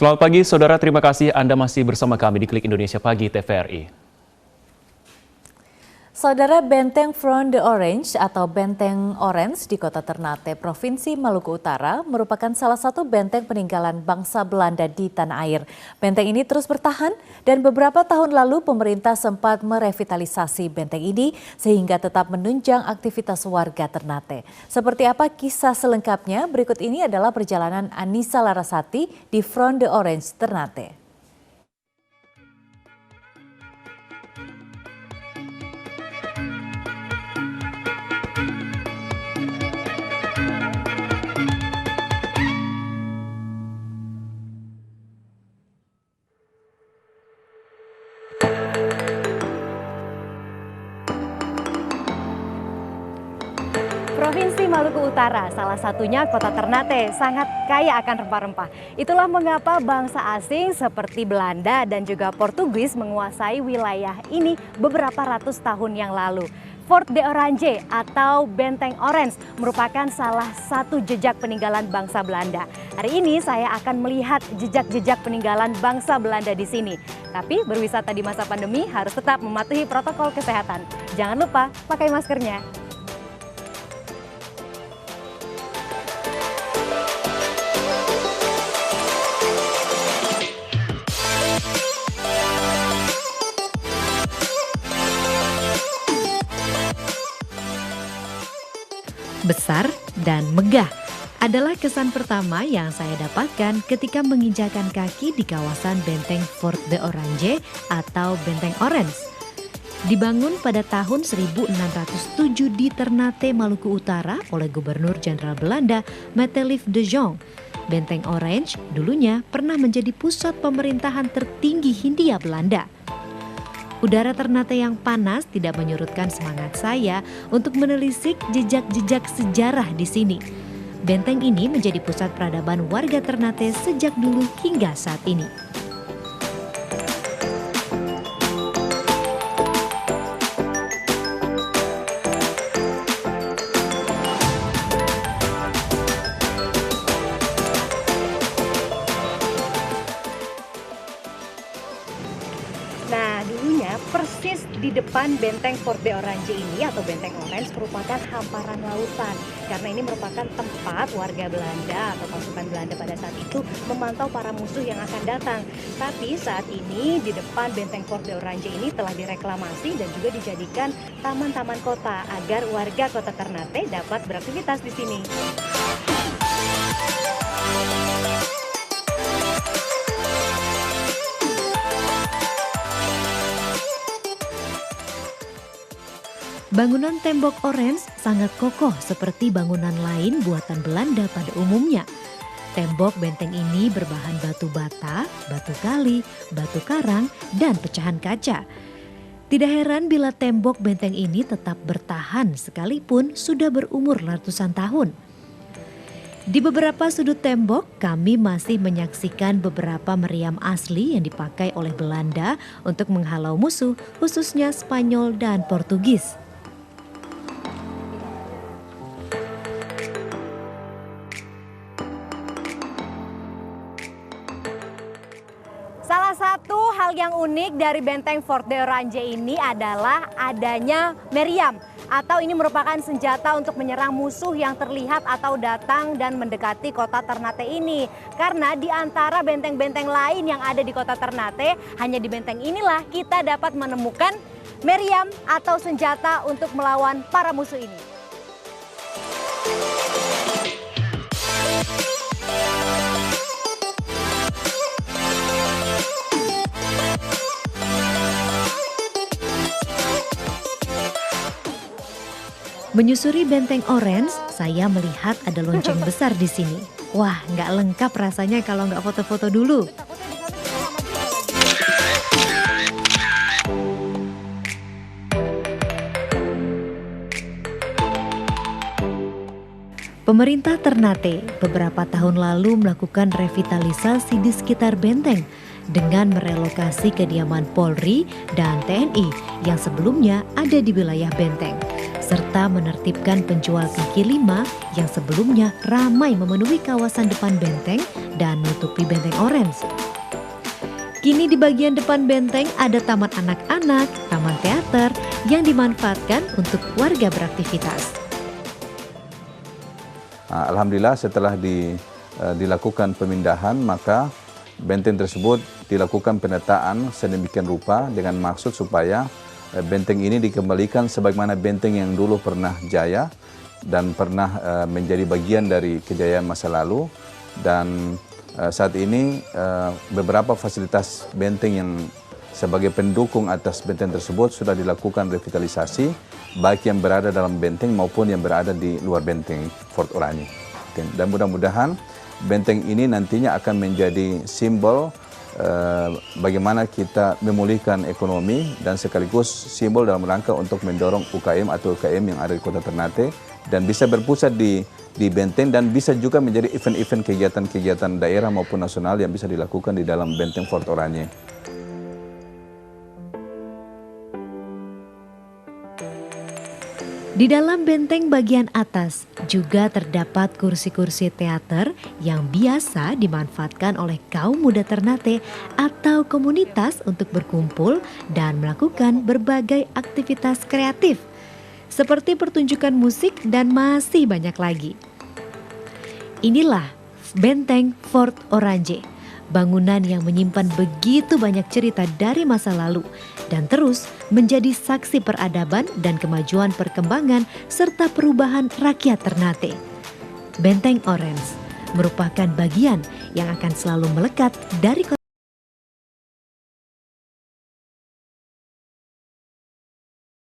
Selamat pagi, saudara. Terima kasih Anda masih bersama kami di Klik Indonesia Pagi TVRI. Saudara, Benteng Front de Orange atau Benteng Orange di Kota Ternate, Provinsi Maluku Utara merupakan salah satu benteng peninggalan bangsa Belanda di tanah air. Benteng ini terus bertahan dan beberapa tahun lalu pemerintah sempat merevitalisasi benteng ini sehingga tetap menunjang aktivitas warga Ternate. Seperti apa kisah selengkapnya? Berikut ini adalah perjalanan Anissa Larasati di Front de Orange Ternate. Provinsi Maluku Utara, salah satunya Kota Ternate, sangat kaya akan rempah-rempah. Itulah mengapa bangsa asing seperti Belanda dan juga Portugis menguasai wilayah ini beberapa ratus tahun yang lalu. Fort de Orange atau Benteng Orange merupakan salah satu jejak peninggalan bangsa Belanda. Hari ini saya akan melihat jejak-jejak peninggalan bangsa Belanda di sini. Tapi berwisata di masa pandemi harus tetap mematuhi protokol kesehatan. Jangan lupa pakai maskernya. Besar dan megah adalah kesan pertama yang saya dapatkan ketika menginjakan kaki di kawasan Benteng Fort de Orange atau Benteng Orange. Dibangun pada tahun 1607 di Ternate, Maluku Utara oleh Gubernur Jenderal Belanda Matthilif de Jong. Benteng Orange dulunya pernah menjadi pusat pemerintahan tertinggi Hindia Belanda. Udara Ternate yang panas tidak menyurutkan semangat saya untuk menelisik jejak-jejak sejarah di sini. Benteng ini menjadi pusat peradaban warga Ternate sejak dulu hingga saat ini. Nah, dulunya persis di depan Benteng Fort de Orange ini atau Benteng Orange merupakan hamparan lautan. Karena ini merupakan tempat warga Belanda atau pasukan Belanda pada saat itu memantau para musuh yang akan datang. Tapi saat ini di depan Benteng Fort de Orange ini telah direklamasi dan juga dijadikan taman-taman kota agar warga Kota Ternate dapat beraktivitas di sini. Bangunan tembok orange sangat kokoh seperti bangunan lain buatan Belanda pada umumnya. Tembok benteng ini berbahan batu bata, batu kali, batu karang, dan pecahan kaca. Tidak heran bila tembok benteng ini tetap bertahan sekalipun sudah berumur ratusan tahun. Di beberapa sudut tembok, kami masih menyaksikan beberapa meriam asli yang dipakai oleh Belanda untuk menghalau musuh, khususnya Spanyol dan Portugis. Salah satu hal yang unik dari Benteng Fort de Orange ini adalah adanya meriam atau ini merupakan senjata untuk menyerang musuh yang terlihat atau datang dan mendekati kota Ternate ini. Karena di antara benteng-benteng lain yang ada di kota Ternate, hanya di benteng inilah kita dapat menemukan meriam atau senjata untuk melawan para musuh ini. Menyusuri Benteng Orange, saya melihat ada lonceng besar di sini. Wah, nggak lengkap rasanya kalau nggak foto-foto dulu. Pemerintah Ternate beberapa tahun lalu melakukan revitalisasi di sekitar benteng dengan merelokasi kediaman Polri dan TNI yang sebelumnya ada di wilayah Benteng, serta menertibkan penjual kaki lima yang sebelumnya ramai memenuhi kawasan depan Benteng dan menutupi Benteng Orange. Kini di bagian depan Benteng ada taman anak-anak, taman teater yang dimanfaatkan untuk warga beraktivitas. Alhamdulillah setelah dilakukan pemindahan, maka benteng tersebut dilakukan penataan sedemikian rupa dengan maksud supaya benteng ini dikembalikan sebagaimana benteng yang dulu pernah jaya dan pernah menjadi bagian dari kejayaan masa lalu. Dan saat ini beberapa fasilitas benteng yang sebagai pendukung atas benteng tersebut sudah dilakukan revitalisasi, baik yang berada dalam benteng maupun yang berada di luar benteng Fort Oranje. Dan mudah-mudahan benteng ini nantinya akan menjadi simbol bagaimana kita memulihkan ekonomi dan sekaligus simbol dalam rangka untuk mendorong UKM atau UKM yang ada di Kota Ternate dan bisa berpusat di benteng dan bisa juga menjadi event-event kegiatan-kegiatan daerah maupun nasional yang bisa dilakukan di dalam benteng Fort Oranje. Di dalam benteng bagian atas juga terdapat kursi-kursi teater yang biasa dimanfaatkan oleh kaum muda Ternate atau komunitas untuk berkumpul dan melakukan berbagai aktivitas kreatif seperti pertunjukan musik dan masih banyak lagi. Inilah Benteng Fort Oranje, bangunan yang menyimpan begitu banyak cerita dari masa lalu dan terus menjadi saksi peradaban dan kemajuan perkembangan serta perubahan rakyat Ternate. Benteng Orange merupakan bagian yang akan selalu melekat dari